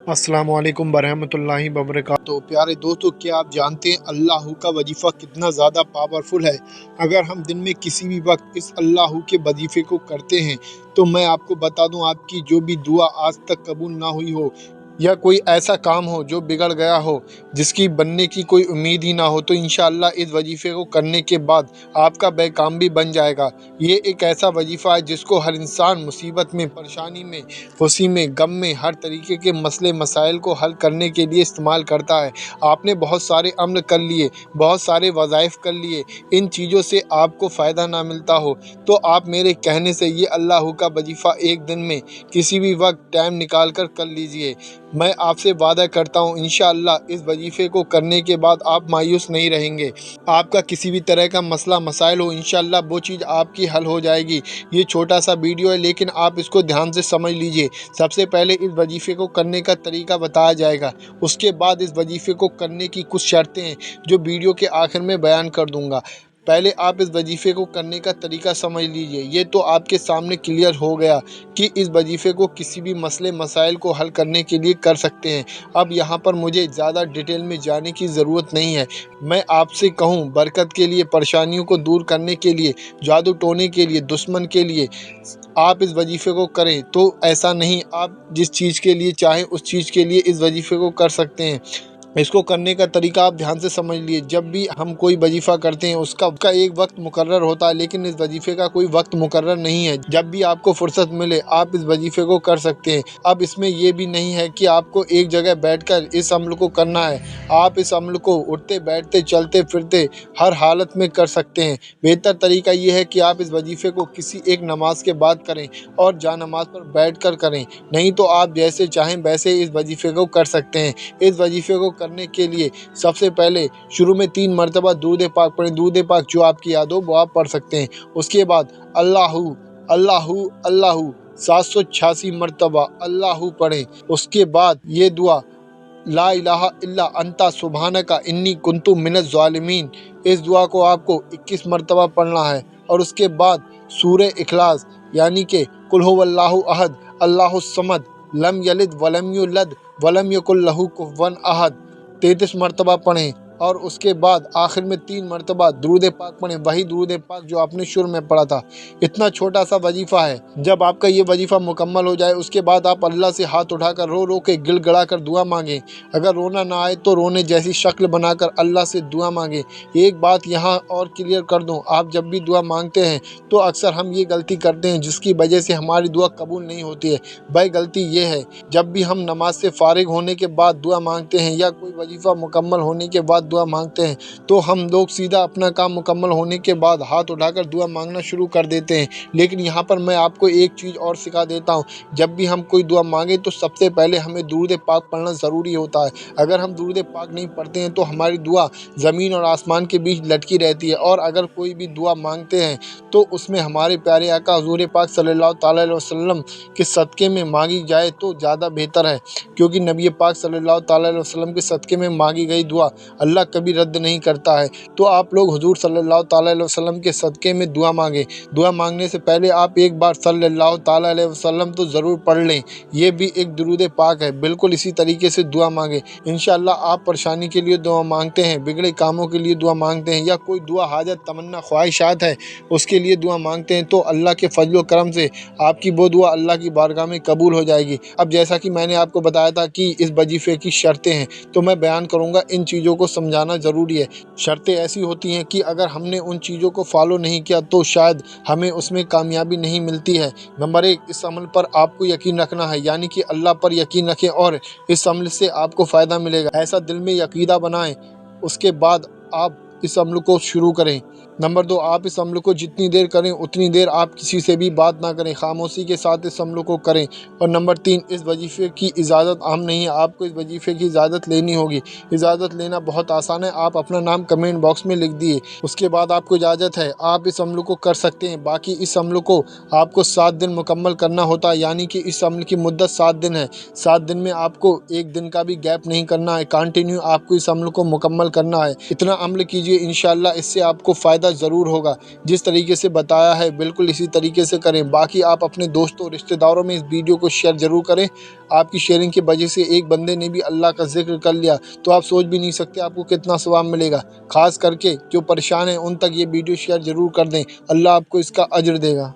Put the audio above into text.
अस्सलामु अलैकुम बरहमतुल्लाहि वबरकातुहू। प्यारे दोस्तों, क्या आप जानते हैं अल्लाह का वजीफ़ा कितना ज़्यादा पावरफुल है। अगर हम दिन में किसी भी वक्त इस अल्लाह के वजीफ़े को करते हैं तो मैं आपको बता दूं, आपकी जो भी दुआ आज तक कबूल ना हुई हो या कोई ऐसा काम हो जो बिगड़ गया हो, जिसकी बनने की कोई उम्मीद ही ना हो, तो इंशाअल्लाह इस वजीफ़े को करने के बाद आपका वह काम भी बन जाएगा। ये एक ऐसा वजीफ़ा है जिसको हर इंसान मुसीबत में, परेशानी में, खुशी में, गम में, हर तरीके के मसले मसाइल को हल करने के लिए इस्तेमाल करता है। आपने बहुत सारे अम्ल कर लिए, बहुत सारे वज़ाइफ कर लिए, इन चीज़ों से आपको फ़ायदा ना मिलता हो तो आप मेरे कहने से ये अल्लाह का वजीफ़ा एक दिन में किसी भी वक्त टाइम निकाल कर लीजिए। मैं आपसे वादा करता हूँ इंशाअल्लाह इस वजीफ़े को करने के बाद आप मायूस नहीं रहेंगे। आपका किसी भी तरह का मसला मसाइल हो, इंशाअल्लाह वो चीज़ आपकी हल हो जाएगी। ये छोटा सा वीडियो है लेकिन आप इसको ध्यान से समझ लीजिए। सबसे पहले इस वजीफ़े को करने का तरीका बताया जाएगा, उसके बाद इस वजीफ़े को करने की कुछ शर्तें हैं जो वीडियो के आखिर में बयान कर दूंगा। पहले आप इस वजीफ़े को करने का तरीका समझ लीजिए। ये तो आपके सामने क्लियर हो गया कि इस वजीफ़े को किसी भी मसले मसाइल को हल करने के लिए कर सकते हैं। अब यहाँ पर मुझे ज़्यादा डिटेल में जाने की ज़रूरत नहीं है। मैं आपसे कहूँ, बरकत के लिए, परेशानियों को दूर करने के लिए, जादू टोने के लिए, दुश्मन के लिए आप इस वजीफ़े को करें, तो ऐसा नहीं, आप जिस चीज़ के लिए चाहें उस चीज़ के लिए इस वजीफ़े को कर सकते हैं। इसको करने का तरीका आप ध्यान से समझ लिए। जब भी हम कोई वजीफ़ा करते हैं उसका एक वक्त मुकर्रर होता है, लेकिन इस वजीफ़े का कोई वक्त मुकर्रर नहीं है। जब भी आपको फुर्सत मिले आप इस वजीफ़े को कर सकते हैं। अब इसमें ये भी नहीं है कि आपको एक जगह बैठकर इस अमल को करना है। आप इस अमल को उठते बैठते चलते फिरते हर हालत में कर सकते हैं। बेहतर तरीका ये है कि आप इस वजीफ़े को किसी एक नमाज के बाद करें और जानमाज़ पर बैठ कर करें, नहीं तो आप जैसे चाहें वैसे इस वजीफ़े को कर सकते हैं। इस वजीफ़े को करने के लिए सबसे पहले शुरू में 3 मरतबा दुरूद पाक पढ़ें। दुरूद पाक जो आपकी याद हो वो आप पढ़ सकते हैं। उसके बाद अल्लाहू अल्लाहू अल्लाहू 786 मरतबा अल्लाहू पढ़ें। उसके बाद ये दुआ ला इलाहा इल्ला अंता सुब्हानका इन्नी कुन्तु मिनज़ ज़ालिमीन, इस दुआ को आपको 21 मरतबा पढ़ना है। और उसके बाद सूरह इखलास यानी कि कुल हुवल्लाहु अहद अल्लाहुस समद लम यलिद वलम यूलद वलम यकुल लहू कुफुवन अहद 33 मरतबा पढ़ें। और उसके बाद आखिर में 3 मरतबा दुरूद पाक पढ़ें, वही दुरूद पाक जो आपने शुरू में पढ़ा था। इतना छोटा सा वजीफ़ा है। जब आपका ये वजीफ़ा मुकम्मल हो जाए उसके बाद आप अल्लाह से हाथ उठाकर रो रो के गिड़गिड़ा कर दुआ मांगें। अगर रोना ना आए तो रोने जैसी शक्ल बनाकर अल्लाह से दुआ मांगें। एक बात यहाँ और क्लियर कर दूँ, आप जब भी दुआ मांगते हैं तो अक्सर हम ये गलती करते हैं जिसकी वजह से हमारी दुआ कबूल नहीं होती है। वह गलती ये है, जब भी हम नमाज से फारिग होने के बाद दुआ मांगते हैं या कोई वजीफ़ा मुकम्मल होने के बाद दुआ मांगते हैं तो हम लोग सीधा अपना काम मुकम्मल होने के बाद हाथ उठाकर दुआ मांगना शुरू कर देते हैं। लेकिन यहाँ पर मैं आपको एक चीज़ और सिखा देता हूँ, जब भी हम कोई दुआ मांगे तो सबसे पहले हमें दुरूद पाक पढ़ना ज़रूरी होता है। अगर हम दुरूद पाक नहीं पढ़ते हैं तो हमारी दुआ ज़मीन और आसमान के बीच लटकी रहती है। और अगर कोई भी दुआ मांगते हैं तो उसमें हमारे प्यारे आका हुज़ूर पाक सल्लल्लाहु ताला अलैहि वसल्लम के सदक़े में मांगी जाए तो ज़्यादा बेहतर है, क्योंकि नबी पाक सल्लल्लाहु ताला अलैहि वसल्लम के सदक़े में मांगी गई दुआ अल्लाह कभी रद्द नहीं करता है। तो आप लोग हुज़ूर सल्लल्लाहु ताला अलैहि वसल्लम के सदक़े में दुआ मांगें। दुआ मांगने से पहले आप एक बार सल्लल्लाहु ताला अलैहि वसल्लम तो ज़रूर पढ़ लें। ये भी एक दुरूद पाक है। बिल्कुल इसी तरीके से दुआ मांगें। इंशाअल्लाह आप परेशानी के लिए दुआ मांगते हैं, बिगड़े कामों के लिए दुआ मांगते हैं, या कोई दुआ हाजत तमन्ना ख्वाहिशात है उसके लिए दुआ मांगते हैं, तो अल्लाह के फजल व करम से आपकी वो दुआ अल्लाह की बारगाह में कबूल हो जाएगी। अब जैसा कि मैंने आपको बताया था कि इस वजीफ़े की शर्तें हैं तो मैं बयान करूँगा। इन चीज़ों को समझाना ज़रूरी है। शर्तें ऐसी होती हैं कि अगर हमने उन चीज़ों को फॉलो नहीं किया तो शायद हमें उसमें कामयाबी नहीं मिलती है। नंबर 1, इस अमल पर आपको यकीन रखना है, यानी कि अल्लाह पर यकीन रखें और इस अमल से आपको फ़ायदा मिलेगा, ऐसा दिल में यकीदा बनाएं। उसके बाद आप इस अमल को शुरू करें। नंबर 2, आप इस अमल को जितनी देर करें उतनी देर आप किसी से भी बात ना करें, खामोशी के साथ इस अमल को करें। और नंबर 3, इस वजीफ़े की इजाज़त आम नहीं है, आपको इस वजीफ़े की इजाज़त लेनी होगी। इजाज़त लेना बहुत आसान है, आप अपना नाम कमेंट बॉक्स में लिख दिए। उसके बाद आपको इजाज़त है, आप इस अमल को कर सकते हैं। बाकी इस अमल को आपको 7 दिन मुकम्मल करना होता है, यानी कि इस अमल की मुद्दत 7 दिन है। 7 दिन में आपको एक दिन का भी गैप नहीं करना है, कंटिन्यू आपको इस अमल को मुकम्मल करना है। इतना अमल कीजिए, इंशाअल्लाह इससे आपको फ़ायदा फ़ायदा ज़रूर होगा। जिस तरीके से बताया है बिल्कुल इसी तरीके से करें। बाकी आप अपने दोस्तों रिश्तेदारों में इस वीडियो को शेयर ज़रूर करें। आपकी शेयरिंग की वजह से एक बंदे ने भी अल्लाह का ज़िक्र कर लिया तो आप सोच भी नहीं सकते आपको कितना सवाब मिलेगा। ख़ास करके जो परेशान हैं उन तक ये वीडियो शेयर ज़रूर कर दें, अल्लाह आपको इसका अज्र देगा।